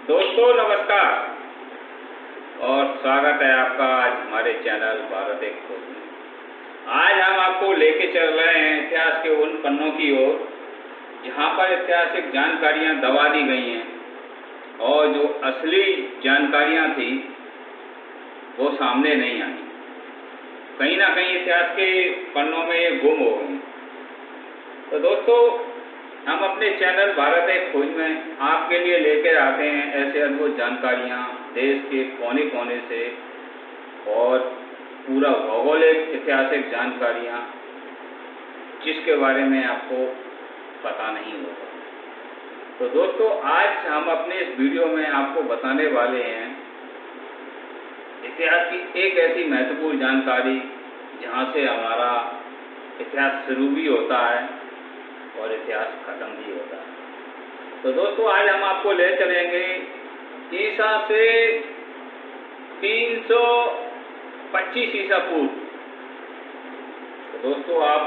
दोस्तों नमस्कार और स्वागत है आपका आज हमारे चैनल भारत एक खोज में। आज हम आपको लेके चल रहे हैं इतिहास के उन पन्नों की ओर जहां पर ऐतिहासिक जानकारियां दबा दी गई हैं और जो असली जानकारियां थी वो सामने नहीं आई। कहीं ना कहीं इतिहास के पन्नों में ये गुम हो गई। तो दोस्तों हम अपने चैनल भारत एक खोज में आपके लिए लेकर आते हैं ऐसे अद्भुत जानकारियाँ देश के कोने कोने से और पूरा भौगोलिक ऐतिहासिक जानकारियाँ जिसके बारे में आपको पता नहीं होगा। तो दोस्तों आज हम अपने इस वीडियो में आपको बताने वाले हैं इतिहास की एक ऐसी महत्वपूर्ण जानकारी जहाँ से हमारा इतिहास शुरू भी होता है और इतिहास खत्म भी होता है। तो दोस्तों आज हम आपको ले चलेंगे ईसा से 325 ईसा पूर्व। तो दोस्तों आप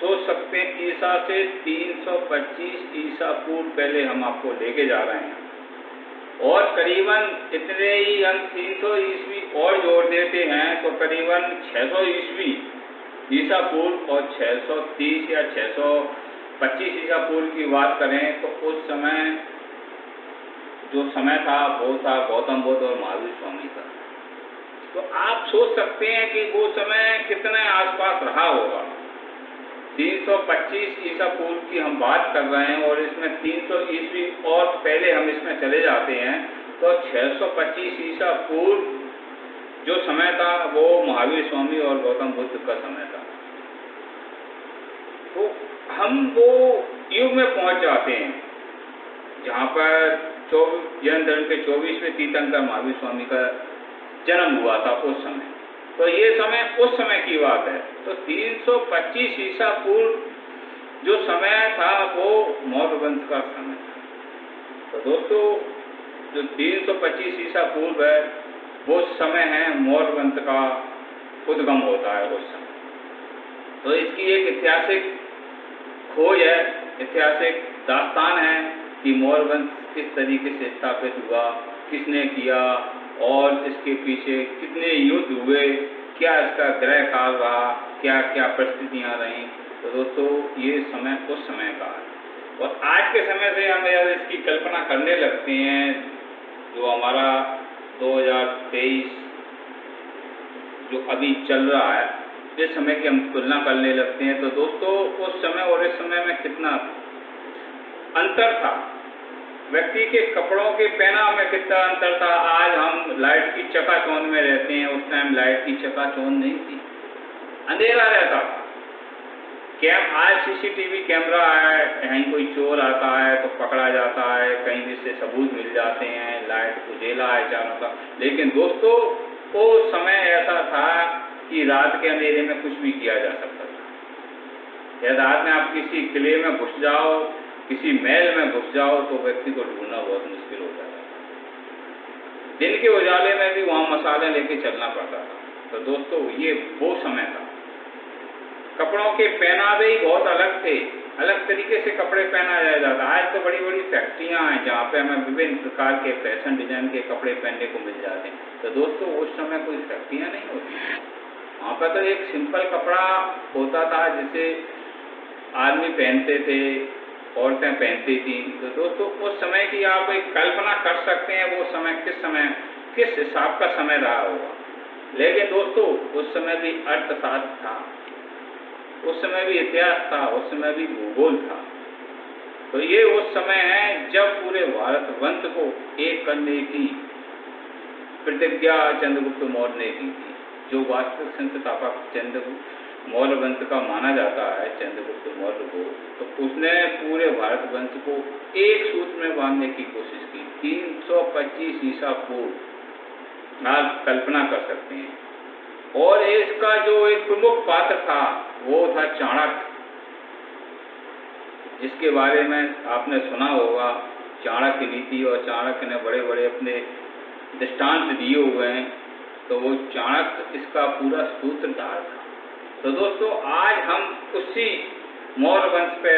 सोच सकते हैं ईसा से 325 ईसा पूर्व पहले हम आपको लेके जा रहे हैं और करीबन इतने ही हम 300 ईस्वी और जोड़ देते हैं तो करीबन 600 ईस्वी ईसा पूर्व और 630 या 625 ईसा पूर्व की बात करें तो उस समय जो समय था वो था गौतम बुद्ध और महावीर स्वामी का। तो आप सोच सकते हैं कि वो समय कितने आसपास रहा होगा। 325 ईसा पूर्व की हम बात कर रहे हैं और इसमें 300 ईस्वी और पहले हम इसमें चले जाते हैं तो 625 ईसा पूर्व जो समय था वो महावीर स्वामी और गौतम बुद्ध का समय था। तो हम वो युग में पहुंच जाते हैं जहाँ पर जैन धर्म के 24वें तीर्थंकर महावीर स्वामी का जन्म हुआ था उस समय। तो ये समय उस समय की बात है। तो 325 ईसा पूर्व जो समय था वो मौर्य वंश का समय था। तो दोस्तों जो 325 ईसा पूर्व है वो समय है मौर्य वंश का उद्गम होता है उस समय। तो इसकी एक ऐतिहासिक खोज है, ऐतिहासिक दास्तान है कि मौर्य वंश किस तरीके से स्थापित हुआ, किसने किया और इसके पीछे कितने युद्ध हुए, क्या इसका ग्रह काल रहा, क्या क्या परिस्थितियाँ रहीं। तो दोस्तों ये समय उस समय का है और आज के समय से हम अगर इसकी कल्पना करने लगते हैं जो हमारा 2023 जो अभी चल रहा है इस समय की हम तुलना करने लगते हैं तो दोस्तों उस समय और इस समय में कितना अंतर था। व्यक्ति के कपड़ों के पहनाव में कितना अंतर था। आज हम लाइट की चकाचौंध में रहते हैं, उस टाइम लाइट की चकाचौंध नहीं थी, अंधेरा रहता था। आज सीसीटीवी कैमरा है, कहीं कोई चोर आता है तो पकड़ा जाता है, कहीं भी से सबूत मिल जाते हैं, लाइट उजेला है चारों का। लेकिन दोस्तों वो समय ऐसा था कि रात के अंधेरे में कुछ भी किया जा सकता था। या रात में आप किसी किले में घुस जाओ, किसी महल में घुस जाओ तो व्यक्ति को ढूंढना बहुत मुश्किल हो जाता था। दिन के उजाले में भी वहाँ मसाले लेके चलना पड़ता था। तो दोस्तों ये वो समय था। कपड़ों के पहनावे ही बहुत अलग थे, अलग तरीके से कपड़े पहना जाता था। आज तो बड़ी बड़ी फैक्ट्रियाँ हैं जहाँ पे हमें विभिन्न प्रकार के फैशन डिजाइन के कपड़े पहनने को मिल जाते हैं। तो दोस्तों उस समय कोई फैक्ट्रियाँ नहीं होती, वहाँ पर तो एक सिंपल कपड़ा होता था जिसे आदमी पहनते थे, औरतें पहनती थी। तो दोस्तों उस समय की आप एक कल्पना कर सकते हैं वो समय किस हिसाब का समय रहा होगा। लेकिन दोस्तों उस समय भी अर्थशास्त्र था, उस समय भी इतिहास था, उस समय भी भूगोल था। तो ये उस समय है जब पूरे भारत वंश को एक करने की प्रतिज्ञा चंद्रगुप्त मौर्य ने की थी। जो वास्तविक संस्थापक चंद्रगुप्त मौर्य वंश का माना जाता है चंद्रगुप्त मौर्य को, तो उसने पूरे भारत वंश को एक सूत्र में बांधने की कोशिश की। 325 ईसा पूर्व आप कल्पना कर सकते हैं। और इसका जो एक प्रमुख पात्र था वो था चाणक्य, जिसके बारे में आपने सुना होगा चाणक्य नीति, और चाणक्य ने बड़े बड़े अपने दृष्टांत दिए हुए हैं। तो वो चाणक्य इसका पूरा सूत्रधार था। तो दोस्तों आज हम उसी मौर्य वंश पे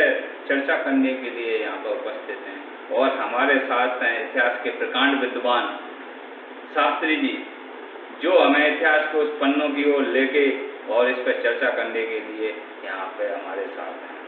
चर्चा करने के लिए यहाँ पर उपस्थित हैं और हमारे साथ हैं इतिहास के प्रकांड विद्वान शास्त्री जी, जो हमें इतिहास को उस पन्नों की ओर लेके और इस पर चर्चा करने के लिए यहाँ पे हमारे साथ हैं।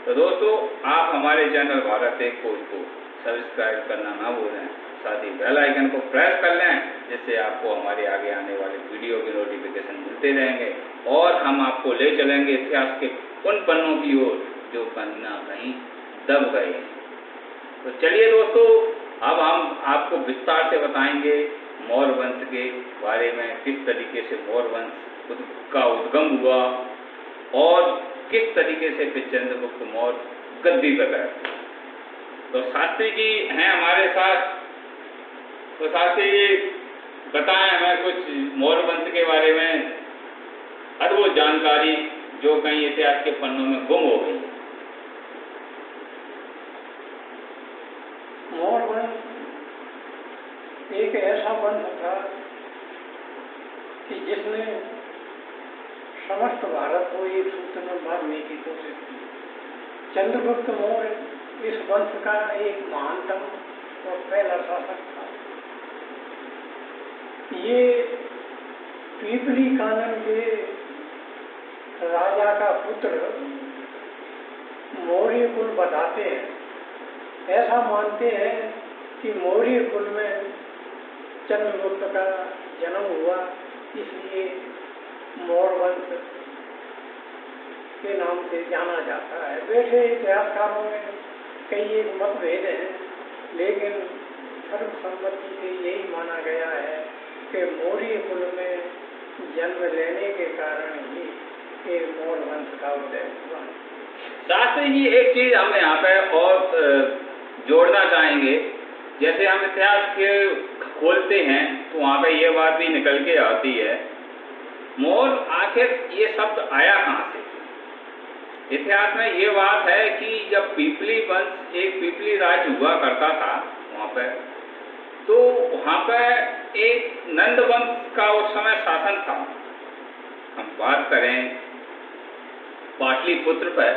तो दोस्तों, आप हमारे चैनल भारत एक खोज को सब्सक्राइब करना ना भूलें, साथ ही बेल आइकन को प्रेस कर लें, जिससे आपको हमारे आगे आने वाले वीडियो के नोटिफिकेशन मिलते रहेंगे और हम आपको ले चलेंगे इतिहास के उन पन्नों की ओर जो कहीं ना कहीं दब गए हैं। तो चलिए दोस्तों, अब हम आपको विस्तार से बताएंगे मौर्य वंश के बारे में, किस तरीके से मौर्य वंश का उद्गम हुआ और किस तरीके से फिर चंद्रगुप्त मौर्य गद्दी पर बैठे। तो शास्त्री जी हैं हमारे साथ। तो शास्त्री जी, बताएं हमें कुछ मौर्य वंश के बारे में अद्भुत जानकारी जो कहीं इतिहास के पन्नों में गुम हो गई। मौर्य वंश एक ऐसा वंश था कि जिसने समस्त भारत को एक सूत्र में बांधने की कोशिश की। चंद्रगुप्त मौर्य इस वंश का एक महानतम और पहला शासक था। ये पीपली कानन के राजा का पुत्र मौर्य कुल बताते हैं। ऐसा मानते हैं कि मौर्य कुल में चंद्रगुप्त का जन्म हुआ, इसलिए मौर्य वंश के नाम से जाना जाता है। वैसे इतिहासकारों में कई एक मतभेद हैं, लेकिन सर्वसम्मति से यही माना गया है कि मौर्य कुल में जन्म लेने के कारण ही एक मौर्य वंश का उदय हुआ। शास्त्री जी, एक चीज हम यहाँ पे और जोड़ना चाहेंगे। जैसे हम इतिहास के खोलते हैं तो वहाँ पे ये बात भी निकल के आती है, मौर्य आखिर ये शब्द आया कहाँ से। इतिहास में ये बात है कि जब पीपली वंश, एक पीपली राज्य हुआ करता था वहाँ पे, तो वहाँ पे एक नंद वंश का उस समय शासन था। हम बात करें पाटलिपुत्र पर,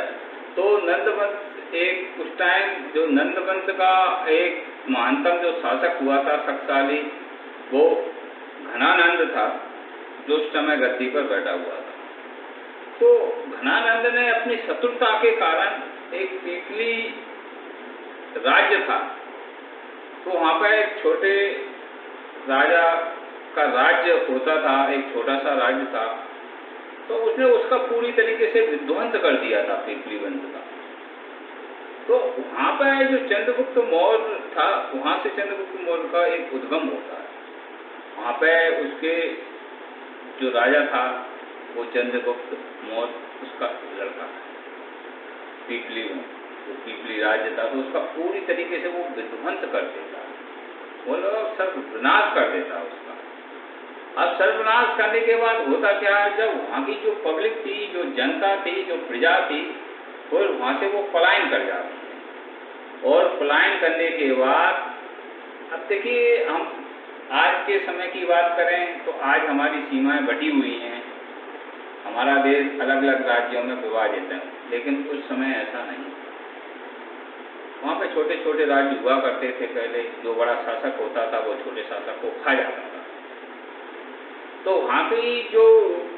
तो नंद वंश एक उस टाइम जो नंद वंश का एक महानतम जो शासक हुआ था शक्तिशाली, वो घनानंद था, जो उस समय गद्दी पर बैठा हुआ था। तो घनानंद ने अपनी शत्रुता के कारण एक पीपली राज्य था, तो वहाँ पर एक छोटे राजा का राज्य होता था, एक छोटा सा राज्य था, तो उसने उसका पूरी तरीके से विध्वंस कर दिया था पीपली वंश का। तो वहाँ पर जो चंद्रगुप्त मौर्य था, वहाँ से चंद्रगुप्त मौर्य का एक उद्गम होता है। वहाँ पे उसके जो राजा था वो चंद्रगुप्त मौर्य, उसका लड़का था। पीपली में जो पीपली राज्य था, तो उसका पूरी तरीके से वो विध्वंस कर देता, वो लोग सर्वनाश कर देता उसका। अब सर्वनाश करने के बाद होता क्या है, जब वहाँ की जो पब्लिक थी, जो जनता थी, जो प्रजा थी, फिर वहाँ से वो पलायन कर जाती है। और पलायन करने के बाद, अब देखिए हम आज के समय की बात करें तो आज हमारी सीमाएं बटी हुई हैं, हमारा देश अलग अलग राज्यों में विभाजित है, लेकिन उस समय ऐसा नहीं। वहाँ पे छोटे छोटे राज्य हुआ करते थे पहले, जो बड़ा शासक होता था वो छोटे शासक को खा जाता था। तो वहाँ की जो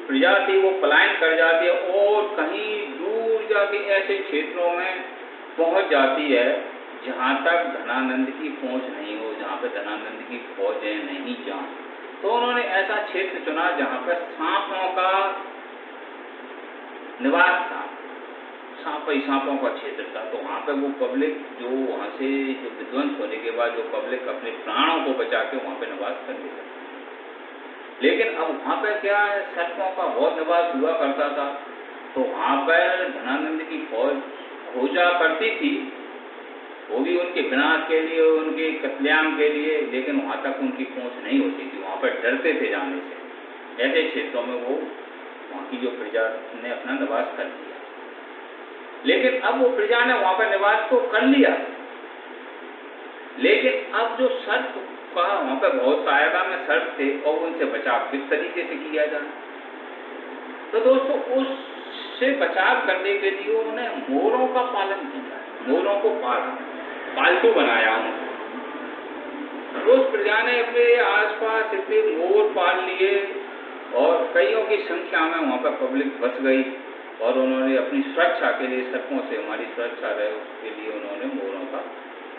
प्रजा थी वो पलायन कर जाती है और कहीं दूर जाके ऐसे क्षेत्रों में पहुँच जाती है जहाँ तक धनानंद की पहुँच नहीं हो, जहाँ पे धनानंद की फौजें नहीं जाएं। तो उन्होंने ऐसा क्षेत्र चुना जहाँ पर सांपों का निवास था, सांपों का क्षेत्र था। तो वहाँ पे वो पब्लिक जो वहाँ से जो विध्वंस होने के बाद जो पब्लिक अपने प्राणों को बचा के वहाँ पे निवास कर लेता। लेकिन अब वहाँ पे क्या है, सर्पों का बहुत निवास हुआ करता था, तो वहाँ पर धनानंद की फौज खोजा करती थी, वो भी उनके विनाश के लिए, उनके कत्लेआम के लिए, लेकिन वहाँ तक उनकी पहुँच नहीं होती थी, वहाँ पर डरते थे जाने से। ऐसे क्षेत्रों में वो वहाँ की जो प्रजा ने अपना निवास कर लिया। लेकिन अब वो प्रजा ने वहाँ पर निवास तो कर लिया, लेकिन अब जो सर्प का वहाँ पर बहुत तादाद में सर्प थे और उनसे बचाव किस तरीके से किया जाए। तो दोस्तों उस उससे बचाव करने के लिए उन्होंने मोरों का पालन किया, मोरों को पाला, पालतू बनाया उन्होंने। तो उस प्रजा ने अपने आसपास इतने मोर पाल लिए और कईयों की संख्या में वहाँ पर पब्लिक बस गई और उन्होंने अपनी सुरक्षा के लिए, सड़कों से हमारी सुरक्षा रहे उसके लिए उन्होंने मोरों का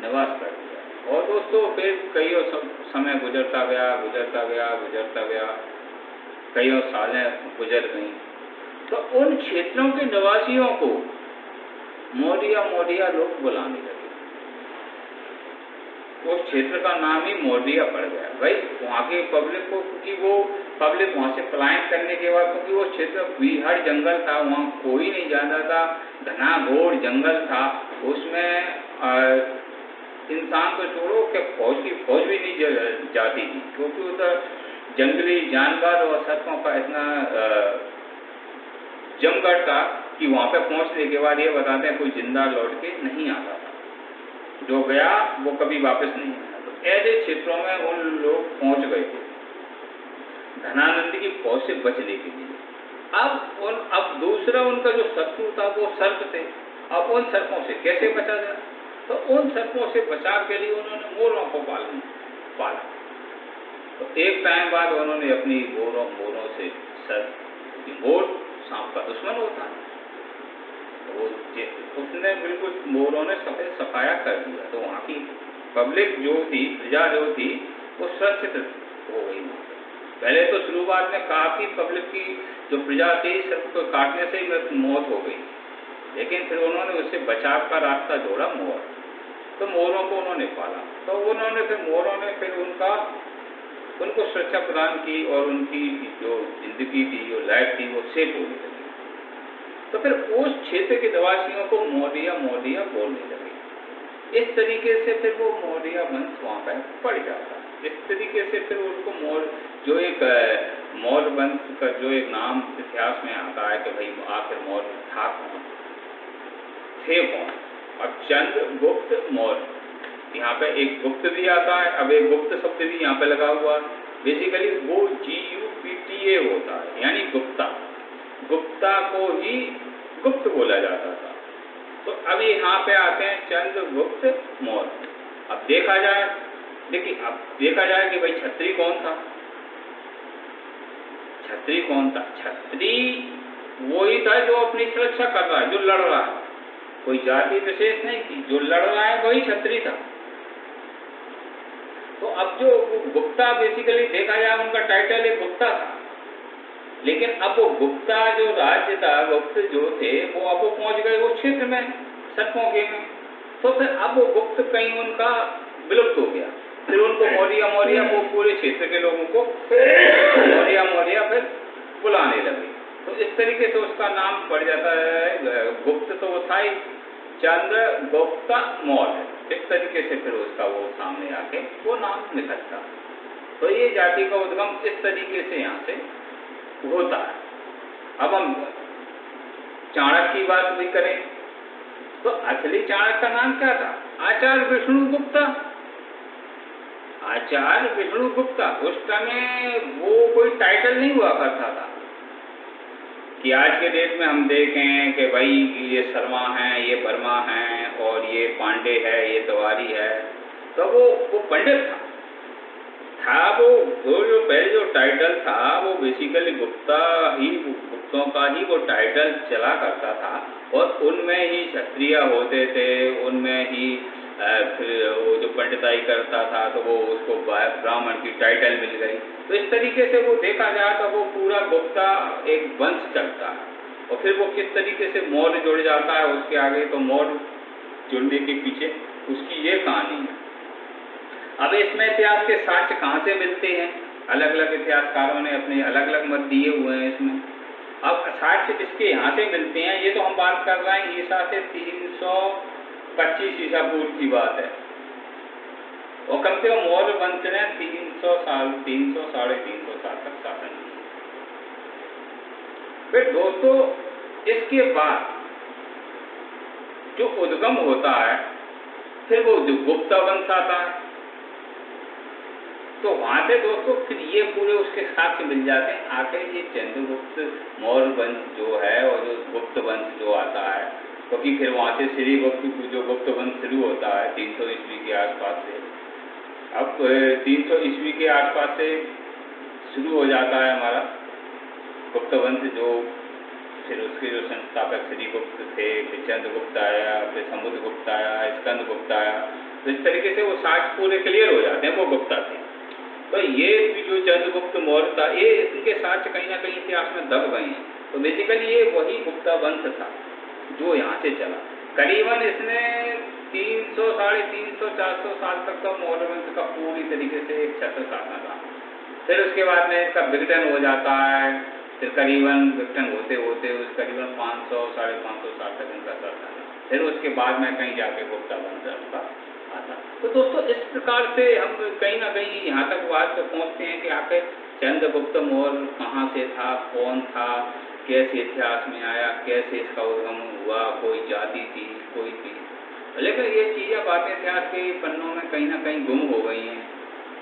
निवास कर दिया। और दोस्तों फिर कईयों समय गुजरता गया, कईयों सालें गुजर गईं, तो उन क्षेत्रों के निवासियों को मोरिया लोग बुलाने लगे। उस क्षेत्र का नाम ही मोरिया पड़ गया। भाई वहाँ के पब्लिक को, क्योंकि वो पब्लिक वहाँ से पलायन करने के बाद, क्योंकि वो क्षेत्र बीहड़ जंगल था, वहाँ कोई नहीं जाता था, घना घोर जंगल था, उसमें इंसान तो छोड़ो कि फौज भी नहीं जाती थी, क्योंकि उधर जंगली जानवर और सर्पों का इतना जमघट था कि वहाँ पे पहुँचने के बाद ये बताते हैं कोई जिंदा लौट के नहीं आता था, जो गया वो कभी वापस नहीं आया। तो ऐसे क्षेत्रों में उन लोग पहुँच गए थे धनानंद की फौज से बचने के लिए। अब दूसरा उनका जो शत्रु था वो सर्प थे। अब उन सर्पों से कैसे बचा जाए, तो उन सर्पों से बचाव के लिए उन्होंने मोरों को पाला। तो एक टाइम बाद उन्होंने अपनी मोरों से सर्प, मोर सांप का दुश्मन होता है, तो उसने बिल्कुल मोरों ने सफाया कर दिया। तो वहाँ की पब्लिक जो थी, प्रजा जो थी, वो सुरक्षित हो गई। पहले तो शुरुआत में काफ़ी पब्लिक की जो प्रजा थी सर्प को काटने से ही मौत हो गई, लेकिन फिर उन्होंने उससे बचाव का रास्ता जोड़ा मोर। तो मोरों को उन्होंने पाला, तो उन्होंने फिर मोरों ने फिर उनको सुरक्षा प्रदान की और उनकी जो जिंदगी थी, जो लाइफ थी, वो सेफ होने लगी। तो फिर उस क्षेत्र के निवासियों को मोरिया बोलने लगे। इस तरीके से फिर वो मोरिया वंश वहाँ पर पड़ जाता। इस तरीके से फिर उनको मौर्य वंश का जो एक नाम इतिहास में आता है कि भाई आखिर मौर्य था कौन, थे कौन। और चंद्रगुप्त मौर्य, यहाँ पे एक गुप्त भी आता है, अब एक गुप्त शब्द भी यहाँ पे लगा हुआ। बेसिकली वो GUPTA होता है, यानी गुप्ता को ही गुप्त बोला जाता था। तो अब यहाँ पे आते हैं चंद्रगुप्त मौर्य। अब देखा जाए कि भाई क्षत्रिय कौन था। क्षत्रिय वही था जो अपनी सुरक्षा कर रहा है, जो लड़ रहा है, कोई जाति विशेष नहीं थी, जो लड़ रहा है वही क्षत्रिय था। तो अब जो गुप्ता, बेसिकली देखा जाए उनका टाइटल एक गुप्ता था, लेकिन अब वो गुप्ता जो राज्य था, गुप्त जो थे वो अब वो पहुंच गए उस क्षेत्र में, सर्पों के में। तो फिर अब वो गुप्त कहीं उनका विलुप्त हो गया। फिर उनको मोरिया वो पूरे क्षेत्र के लोगों को मोरिया फिर बुलाने लगे। तो इस तरीके से उसका नाम पड़ जाता है। गुप्त तो वो था ही, चंद्रगुप्त मौर्य। इस तरीके से फिर उसका वो सामने आके वो नाम निकलता। तो ये जाति का उद्गम इस तरीके से यहाँ से होता है। अब हम चाणक्य की बात भी करें तो असली चाणक्य का नाम क्या था? आचार्य विष्णुगुप्ता। उस समय वो कोई टाइटल नहीं हुआ करता था कि आज के डेट में हम देखें कि भाई ये शर्मा हैं, ये वर्मा हैं, और ये पांडे है, ये तिवारी है। तो वो पंडित था वो जो पहले जो टाइटल था वो बेसिकली गुप्तों का ही वो टाइटल चला करता था, और उनमें ही क्षत्रिय होते थे, उनमें ही फिर वो जो पंडिताई करता था तो वो उसको ब्राह्मण की टाइटल मिल गई। तो इस तरीके से वो देखा जाए तो वो पूरा गुप्ता एक वंश चलता है। और फिर वो किस तरीके से मौर्य जुड़ जाता है उसके आगे, तो मौर्य जुड़ने के पीछे उसकी ये कहानी है। अब इसमें इतिहास के साक्ष्य कहाँ से मिलते हैं? अलग अलग इतिहासकारों ने अपने अलग अलग मत दिए हुए हैं इसमें। अब साक्ष्य इसके यहाँ से मिलते हैं। ये तो हम बात कर रहे हैं ईसा से 325 ईसा पूर्व की बात है, और कम से कम मौर्य वंश ने 300 साढ़े 300 साल तक शासन किया। फिर दोस्तों इसके बाद जो उद्गम होता है, फिर वो जो गुप्ता वंश आता है। तो वहाँ से दोस्तों फिर ये पूरे उसके साक्ष्य मिल जाते हैं। आखिर ये चंद्रगुप्त मौर्य वंश जो है और जो गुप्त वंश जो आता है, क्योंकि फिर वहाँ से श्रीगुप्त जो गुप्त वंश शुरू होता है 300 ईस्वी के आसपास से। अब 300 ईस्वी के आसपास से शुरू हो जाता है हमारा गुप्त वंश, जो फिर उसके जो संस्थापक श्रीगुप्त थे, फिर चंद्रगुप्त आया, फिर समुद्रगुप्त आया, स्कंदगुप्त आया। तो इस तरीके से वो साक्ष्य पूरे क्लियर हो जाते हैं, वो गुप्ता थे। तो ये भी जो चंद्रगुप्त मौर्य था, ये इनके साक्ष्य कहीं ना कहीं इतिहास में दब गए हैं। तो बेसिकली ये वही गुप्ता वंश था जो यहाँ से चला। करीबन इसने 300, 350, 400 साल तक तो मौर्य वंश का पूरी तरीके से एक छत्र शासन रहा। फिर उसके बाद में इसका विघटन हो जाता है। फिर करीबन विघटन होते होते उस करीबन 500, 550 साल तक इनका शासन रहा। फिर उसके बाद में कहीं जाके गुप्ता वंश का आता। तो दोस्तों इस प्रकार से हम कहीं ना कहीं यहाँ तक बात पे पहुँचते हैं कि आखिर चंद्रगुप्त मौर्य कहाँ से था, कौन था, कैसे इतिहास में आया, कैसे इसका उद्गम हुआ, कोई जाति थी, कोई थी। लेकिन ये चीज़ें बातें इतिहास के पन्नों में कहीं ना कहीं गुम हो गई हैं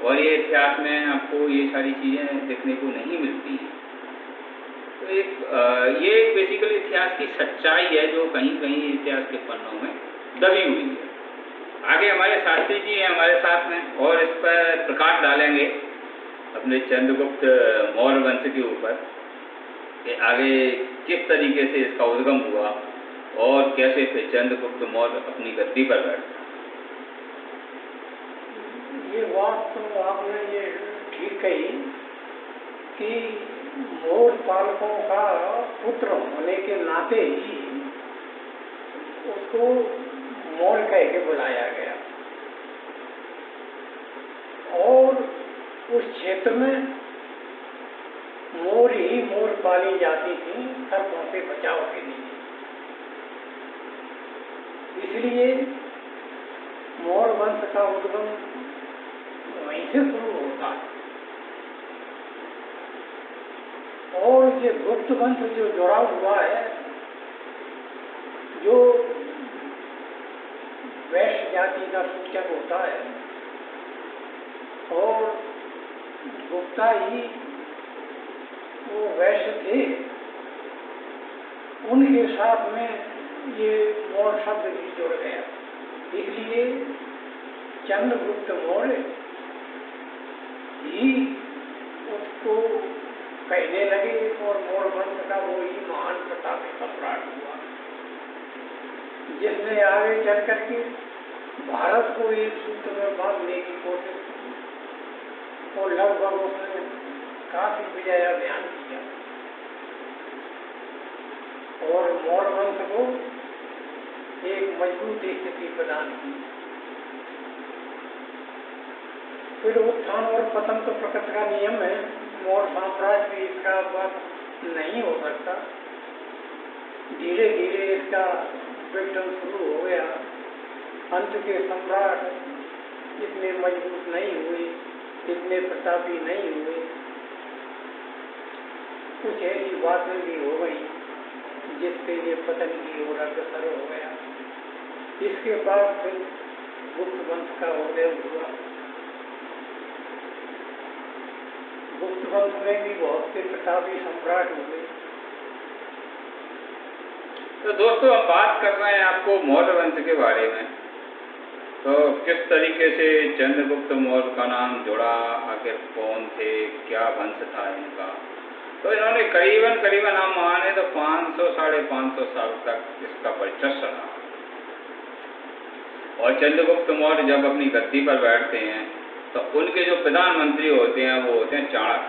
और ये इतिहास में आपको ये सारी चीज़ें देखने को नहीं मिलती हैं। तो ये बेसिकली इतिहास की सच्चाई है जो कहीं कहीं इतिहास के पन्नों में दबी हुई है। आगे हमारे शास्त्री जी हैं हमारे साथ में और इस पर प्रकाश डालेंगे अपने चंद्रगुप्त मौर्य वंश के ऊपर कि आगे किस तरीके से इसका उद्गम हुआ और कैसे फिर चंद्रगुप्त मौर्य अपनी गद्दी पर बैठा। ये बात तो आपने ये ठीक कही कि मौर्य पालकों का पुत्र होने के नाते ही उसको मौर्य कह के बुलाया गया और उस क्षेत्र में मौर्य ही मौर्य पाली जाती थी सर्पों से बचाव के लिए। इसलिए मौर्य वंश का उद्गम वहीं से शुरू होता है और ये गुप्त वंश जो जुड़ा हुआ है, जो वैश्य जाति का सूचक होता है और गुप्ता ही वो वैश्य थे, उनके साथ में ये मौर्य शब्द भी जुड़ गया। इसलिए चंद्रगुप्त मौर्य ही उसको कहने लगे और मौर्य वंश का वो ही महान प्रतापी सम्राट हुआ जिसने आगे चल करके भारत को एक सूत्र में बांधने की कोशिश की और लगभग उसने काफी विजय अभियान किया और मौर्य वंश को एक मजबूत स्थिति प्रदान की। फिर उत्थान और पतन तो प्रकृति का नियम है, मौर्य साम्राज्य भी इसका बस नहीं हो सकता। धीरे धीरे इसका विघटन शुरू हो गया। अंत के सम्राट इतने मजबूत नहीं हुए, इतने प्रतापी नहीं हुए। कुछ ऐसी बातें भी हो गई जिससे ये पतन की ओर अग्रसर हो गया। इसके बाद फिर गुप्त वंश का उदय हुआ। गुप्त वंश में भी बहुत से प्रतापी सम्राट हुए। तो दोस्तों हम बात कर रहे हैं आपको मौर्य वंश के बारे में। तो किस तरीके से चंद्रगुप्त मौर्य का नाम जुड़ा, आखिर कौन थे, क्या वंश था इनका। तो इन्होंने करीबन हम माने तो 500, 550 साल तक इसका वर्चस्व रहा। और चंद्रगुप्त मौर्य जब अपनी गद्दी पर बैठते हैं तो उनके जो प्रधानमंत्री होते हैं वो होते हैं चाणक्य,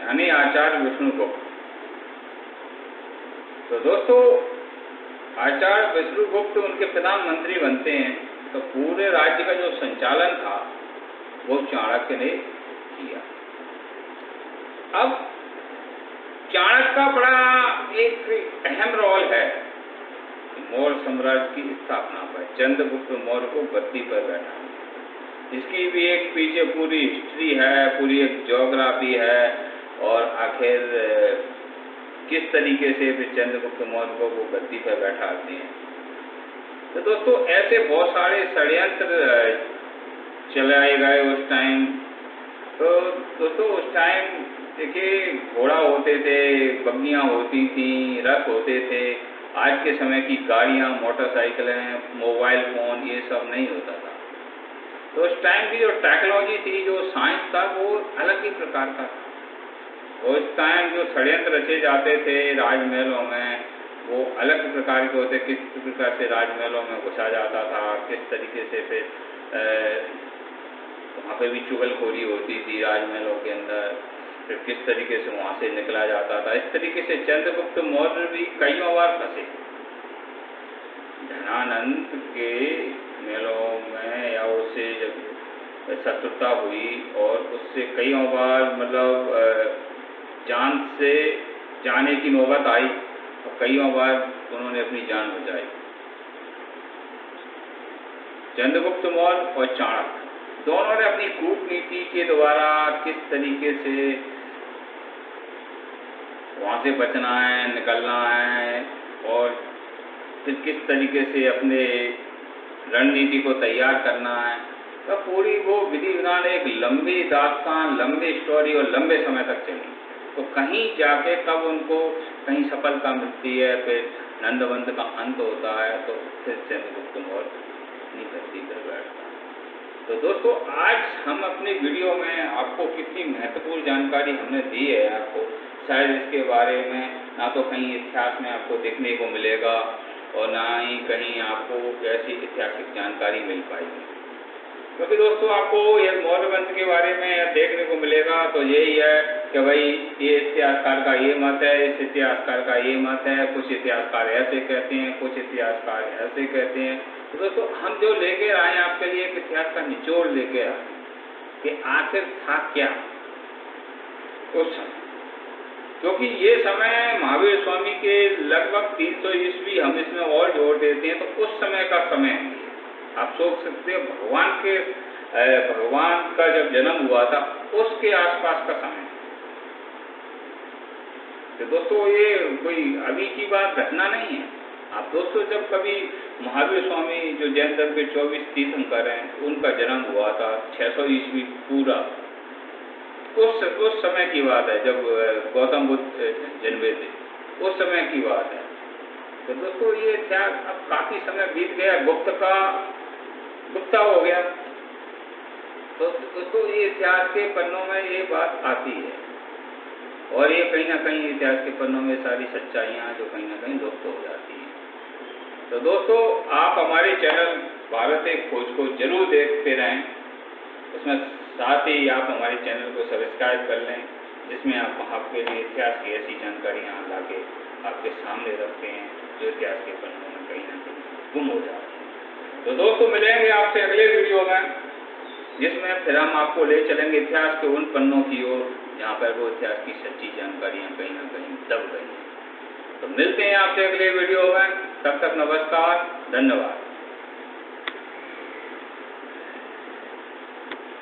यानी आचार्य विष्णुगुप्त। तो दोस्तों आचार्य विष्णुगुप्त उनके प्रधानमंत्री बनते हैं तो पूरे राज्य का जो संचालन था वो चाणक्य ने किया। अब चाणक्य का बड़ा एक अहम रोल है मौर्य साम्राज्य की स्थापना पर, चंद्रगुप्त मौर्य को गद्दी पर बैठा। इसकी भी एक पीछे पूरी हिस्ट्री है, पूरी एक ज्योग्राफी है और आखिर किस तरीके से फिर चंद्रगुप्त मौर्य को वो गद्दी पर बैठाते हैं। तो दोस्तों ऐसे बहुत सारे षड्यंत्र चलाए गए उस टाइम। तो दोस्तों उस टाइम देखिए घोड़ा होते थे, बग्गियाँ होती थी, रथ होते थे। आज के समय की गाड़ियाँ, मोटरसाइकिलें, मोबाइल फ़ोन ये सब नहीं होता था। तो उस टाइम की जो टेक्नोलॉजी थी, जो साइंस था, वो अलग ही प्रकार का था। और उस टाइम जो षड्यंत्र रचे जाते थे राजमहलों में, वो अलग प्रकार के होते। किस प्रकार से राजमहलों में घुसा जाता था, किस तरीके से फिर वहाँ पे भी चुगलखोरी होती थी राजमहलों के अंदर, फिर किस तरीके से वहाँ से निकला जाता था। इस तरीके से चंद्रगुप्त मौर्य भी कईयों बार फंसे। धनानंद के महलों में या उससे जब शत्रुता हुई और उससे कईयों बार मतलब जान से जाने की नौबत आई और कईयों बार उन्होंने अपनी जान बचाई। चंद्रगुप्त मौर्य और चाणक्य दोनों ने अपनी कूटनीति के द्वारा किस तरीके से वहाँ से बचना है, निकलना है और फिर किस तरीके से अपने रणनीति को तैयार करना है, तो पूरी वो विधि विधान एक लंबी दास्तान, लंबी स्टोरी और लंबे समय तक चली। तो कहीं जाके तब उनको कहीं सफलता मिलती है, फिर नंदवंत का अंत होता है, तो फिर चंद्रगुप्त मौर्य अपनी धरती पर बैठता है। तो दोस्तों आज हम अपने वीडियो में आपको कितनी महत्वपूर्ण जानकारी हमने दी है आपको, शायद इसके बारे में ना तो कहीं इतिहास में आपको देखने को मिलेगा और ना ही कहीं आपको ऐसी ऐतिहासिक जानकारी मिल पाएगी। क्योंकि दोस्तों आपको ये मौर्य वंश के बारे में देखने को मिलेगा तो यही है कि भाई ये इतिहासकार का ये मत है, इस इतिहासकार का ये मत है, कुछ इतिहासकार ऐसे कहते हैं, कुछ इतिहासकार ऐसे कहते हैं। तो दोस्तों हम जो लेके आए आपके लिए एक इतिहास का निचोड़ लेके आए कि आखिर था क्या उस समय। क्योंकि ये समय महावीर स्वामी के लगभग 300 ईस्वी हम इसमें और जोड़ देते हैं तो उस समय का समय है। आप सोच सकते हैं भगवान का जब जन्म हुआ था उसके आसपास का समय। तो दोस्तों ये कोई अभी की बात घटना नहीं है। आप दोस्तों जब कभी महावीर स्वामी जो जैन धर्म के 24 तीर्थंकर हैं उनका जन्म हुआ था 600 ईस्वी पूरा, उस समय की बात है जब गौतम बुद्ध जन्मे थे, उस समय की बात है। तो दोस्तों ये इतिहास अब काफ़ी समय बीत गया, गुप्ता हो गया। तो दोस्तों ये इतिहास के पन्नों में ये बात आती है और ये कहीं ना कहीं इतिहास के पन्नों में सारी सच्चाइयाँ जो कहीं ना कहीं लुप्त हो जाती हैं। तो दोस्तों आप हमारे चैनल भारत एक खोज को जरूर देखते रहें, उसमें साथ ही आप हमारे चैनल को सब्सक्राइब कर लें, जिसमें आप आपके लिए इतिहास की ऐसी जानकारियाँ ला के आपके सामने रखते हैं जो इतिहास के पन्नों में कहीं ना कहीं गुम हो जाती हैं। तो दोस्तों मिलेंगे आपसे अगले वीडियो में, जिसमें फिर हम आपको ले चलेंगे इतिहास के उन पन्नों की ओर जहाँ पर वो इतिहास की सच्ची जानकारियाँ कहीं ना कहीं दब गई हैं। तो मिलते हैं आपसे अगले वीडियो में, तब तक नमस्कार, धन्यवाद।